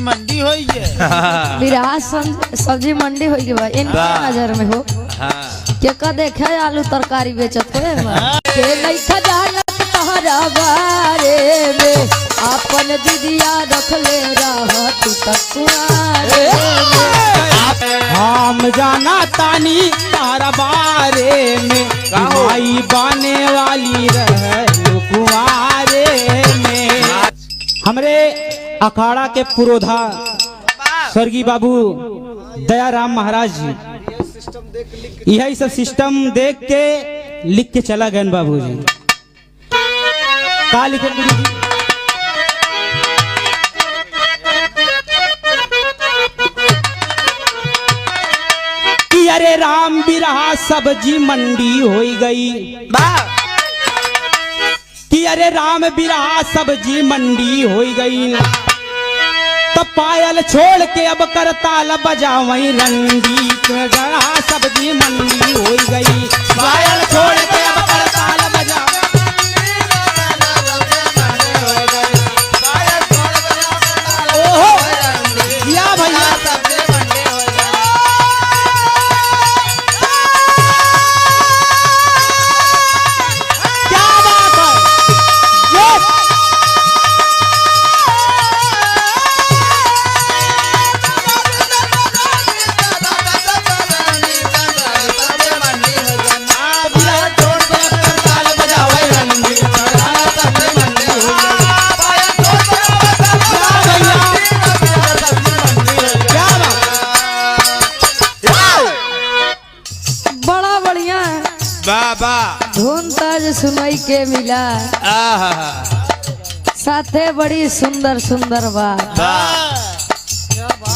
मंडी होई है। बिरहा सब्जी मंडी होई के भाई इनके नजर में हो। के का देखे आलू तरकारी बेचत होए के नहीं खजानत तहरा बारे में अपन दीदिया रख ले रहा तू तकुआरे हम जाना तानी तारा बारे में माई बने वाली रहे कुंवारे में। हमरे अखाड़ा के पुरोधा स्वर्गीय बाबू दयाराम महाराज जी यही सब सिस्टम देख के लिख के चला गए बाबू जी। का लिखे गुरु जी? कि अरे राम बिरहा सब्जी मंडी हो गई कि अरे राम बिरहा सब्जी मंडी हो गई तो पायल छोड़ के अब करताल बजावई रंडी सब्जी मंडी हो गई पायल छोड़ के अब करताल बजा या भैया धुन ताज सुनाई के मिला साथे बड़ी सुंदर सुंदर बात।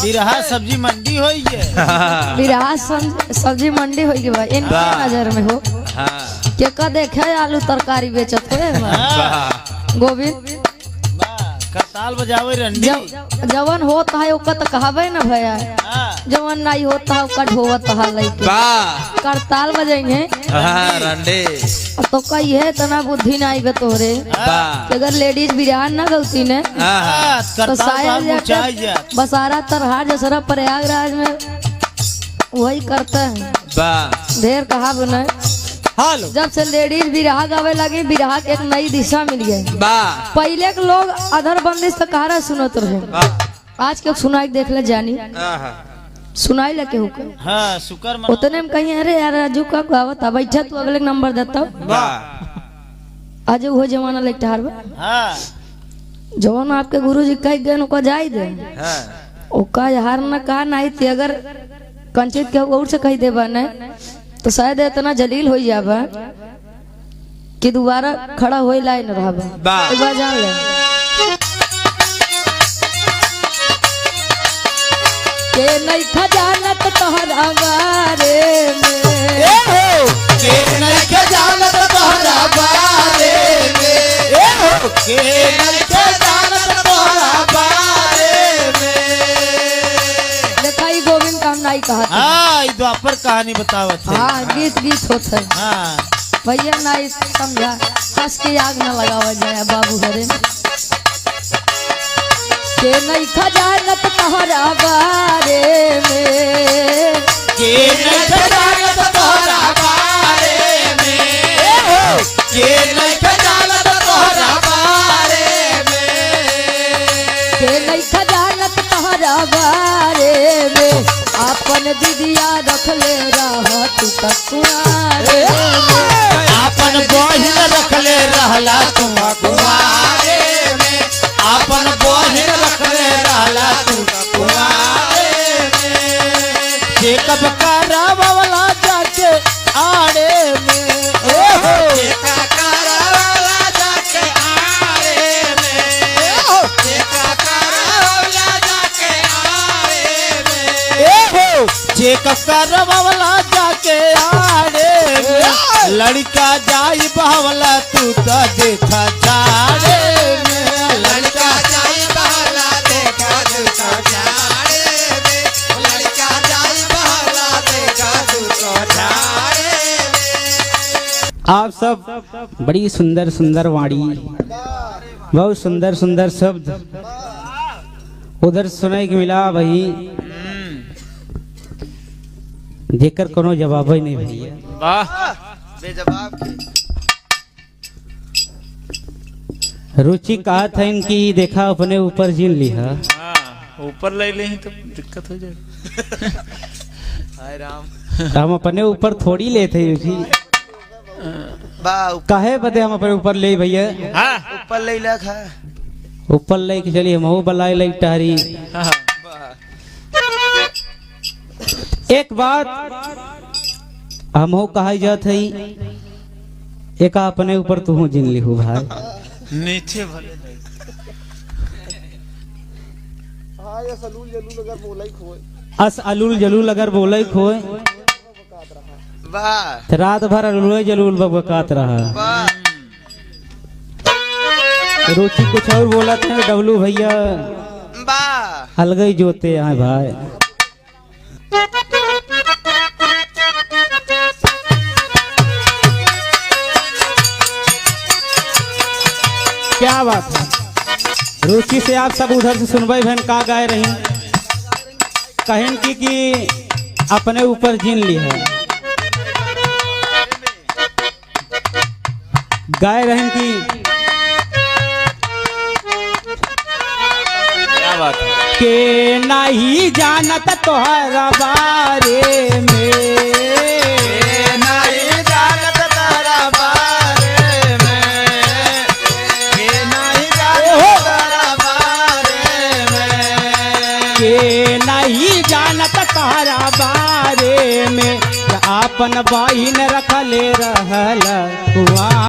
बिरहा सब्जी मंडी होई है। बिरहा सब्जी मंडी होई के भाई इनके नजर में हो। के का देखे आलू तरकारी बेचत होए गोविंद करताल बजावे रंडी जवन होता है ओका तो कहबे ना भैया जवन नहीं होता है ओका ढोवत है लइके करताल बजाएंगे रंडी तो कही है तना बुद्धि नहीं बे तोरे अगर लेडीज बिरहा ना गलती ने तो शायद बसारा तरहार जसरा प्रयागराज में वही करते हैं ढेर कहा बने। जब से लेडीज बिरहा गावे लगी बिरहा के एक नई दिशा मिल गई। पहले के लोग अधर बंदिश तक कहारा सुनत रहे आज के सुनाई देख ले जानी सुनाई लगे हुक्म उतने में कहीं अरे यार राजू का गावत था बैठा तू अगले नंबर देता आज वो जमाना लगता है जवान आपके गुरुजी कह गए उनका जाई दे ओका हार न कहा नहीं थी अगर कंचित के और से कही देबा न तो शायद इतना जलील हो जाबा कि दोबारा खड़ा होए लाई न रहबा एक बार जान ले के नहीं खजानत तोहरा बारे में के नहीं खजानत तोहरा बारे में के नहीं खजानत तोहरा बारे में। देखा ही गोविंद का नहीं कहा द्वापर कहानी बतावत है। गीत होता है भैया नहीं समझा हंस के आग न लगावा जाए बाबू हरे के नहीं खजानत तोहरा बारे में के नहीं खजानत तोहरा बारे में के नहीं खजानत तोहरा बारे में के नहीं खजानत तोहरा बारे में अपन दीदिया रख ले रहा तू तकुआरे अपन बहिन रख ले रहला तू कुंवारे में अपन बहिन रख ले रहला तू कुंवारे में। चेकअप करावला जाके आड़े में चेका करावला जाके आड़े में चेका करावला जाके आड़े में चेकअप करावला जाके आड़े में लड़का जाई बहवला तू तो देखा जाड़े में लड़का जाई बहला देखा दूसरा जाड़े में लड़का जाई बहला देखा दूसरा जाड़े में। आप सब बड़ी सुंदर सुंदर वाणी बहुत सुंदर सुंदर शब्द उधर सुनाई के मिला भाई जेकर कोनो जवाब ही नहीं भैया। वाह बेजवाब के। रुचि कहा था इनकी देखा अपने ऊपर जीन लिया। हाँ ऊपर ले ले तो दिक्कत हो जाए। हाय राम। हम अपने ऊपर थोड़ी लेते रुचि बा काहे बदे हम अपने ऊपर ले भैया। हाँ ऊपर ले ला खा। ऊपर ले के चलिए हम बलाई ले टहरी। हाँ एक बात हम कहा जात है एक अपने ऊपर तू जिन लिहू भाई। नीचे भले हाँ ये सलूल जलूल अगर बोला ही खोए। अस अलूल जलूल अगर बोले खोए वाह तो रात भर अलूल जलूल बकात रहा। वाह रुचि कुछ और बोला था डबलू भैया वाह अलग ही जोते हैं भाई। क्या बात है रुचि से आप सब उधर से सुनवाई बहन का गाय रही कहन की अपने ऊपर जीन ली है गाय रहन की क्या बात है। के नहीं जानत तोहरा बारे में नहीं जानत तारा बारे में। के नहीं जानत तारा बारे में। के नहीं जानत तोहरा बारे में आपन बहिन रखले रहल हुआ।